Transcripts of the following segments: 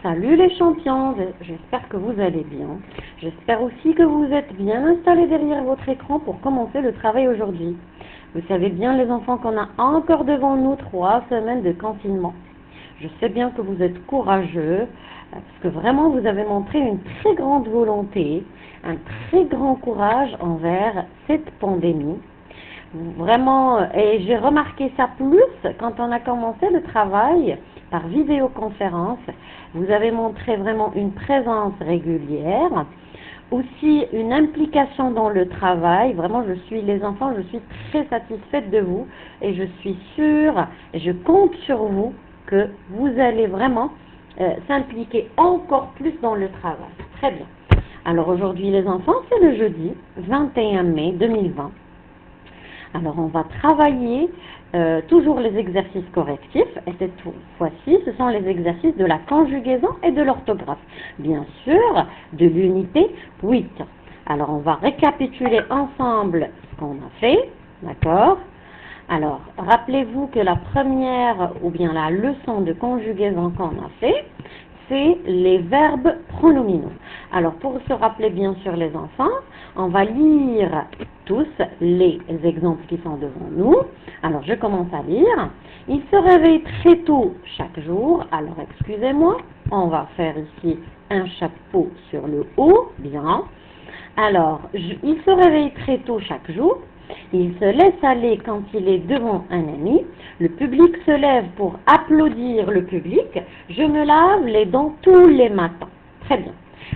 Salut les champions, j'espère que vous allez bien. J'espère aussi que vous êtes bien installés derrière votre écran pour commencer le travail aujourd'hui. Vous savez bien les enfants qu'on a encore devant nous 3 semaines de confinement. Je sais bien que vous êtes courageux, parce que vraiment vous avez montré une très grande volonté, un très grand courage envers cette pandémie. Vraiment, et j'ai remarqué ça plus quand on a commencé le travail par vidéoconférence. Vous avez montré vraiment une présence régulière, aussi une implication dans le travail. Vraiment, les enfants, je suis très satisfaite de vous et je suis sûre, et je compte sur vous que vous allez vraiment s'impliquer encore plus dans le travail. Très bien. Alors aujourd'hui les enfants, c'est le jeudi 21 mai 2020. Alors on va travailler toujours les exercices correctifs et cette fois-ci ce sont les exercices de la conjugaison et de l'orthographe. Bien sûr de l'unité 8. Alors on va récapituler ensemble ce qu'on a fait, d'accord? Alors rappelez-vous que la première ou bien la leçon de conjugaison qu'on a fait, c'est les verbes pronominaux. Alors pour se rappeler bien sûr les enfants, on va lire tous les exemples qui sont devant nous. Alors je commence à lire. Il se réveille très tôt chaque jour. Alors excusez-moi, on va faire ici un chapeau sur le haut, bien. Alors il se réveille très tôt chaque jour. Il se laisse aller quand il est devant un ami. Le public se lève pour applaudir le public. Je me lave les dents tous les matins. Très bien.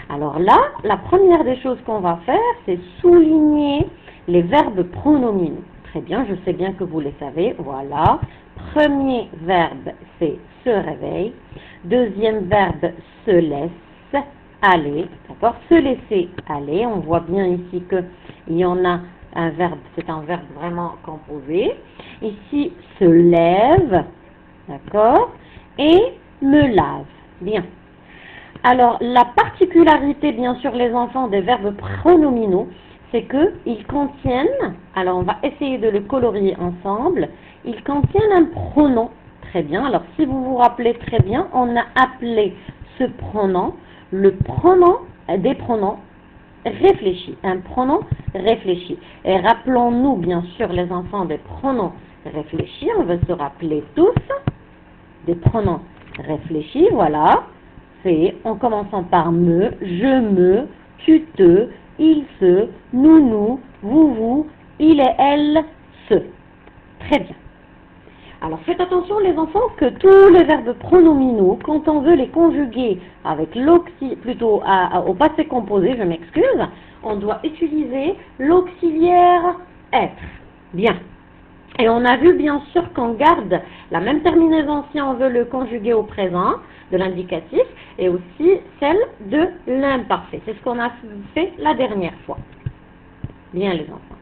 Alors là, la première des choses qu'on va faire, c'est souligner les verbes pronominaux. Très bien, je sais bien que vous les savez. Voilà. Premier verbe, c'est se réveille. Deuxième verbe, se laisse aller. D'accord? Se laisser aller. On voit bien ici qu'il y en a un verbe, c'est un verbe vraiment composé. Ici, se lève, d'accord, et me lave. Bien. Alors, la particularité, bien sûr, les enfants, des verbes pronominaux, c'est qu'ils contiennent, alors on va essayer de le colorier ensemble, ils contiennent un pronom. Très bien. Alors, si vous vous rappelez très bien, on a appelé ce pronom le pronom des pronoms réfléchi, un pronom réfléchi. Et rappelons-nous bien sûr les enfants des pronoms réfléchis, on va se rappeler tous des pronoms réfléchis, voilà, c'est en commençant par me, je me, tu te, il se, nous, vous, il et elle, se. Très bien. Alors faites attention les enfants que tous les verbes pronominaux, quand on veut les conjuguer avec plutôt au passé composé, je m'excuse, on doit utiliser l'auxiliaire être. Bien. Et on a vu bien sûr qu'on garde la même terminaison si on veut le conjuguer au présent de l'indicatif et aussi celle de l'imparfait. C'est ce qu'on a fait la dernière fois. Bien les enfants.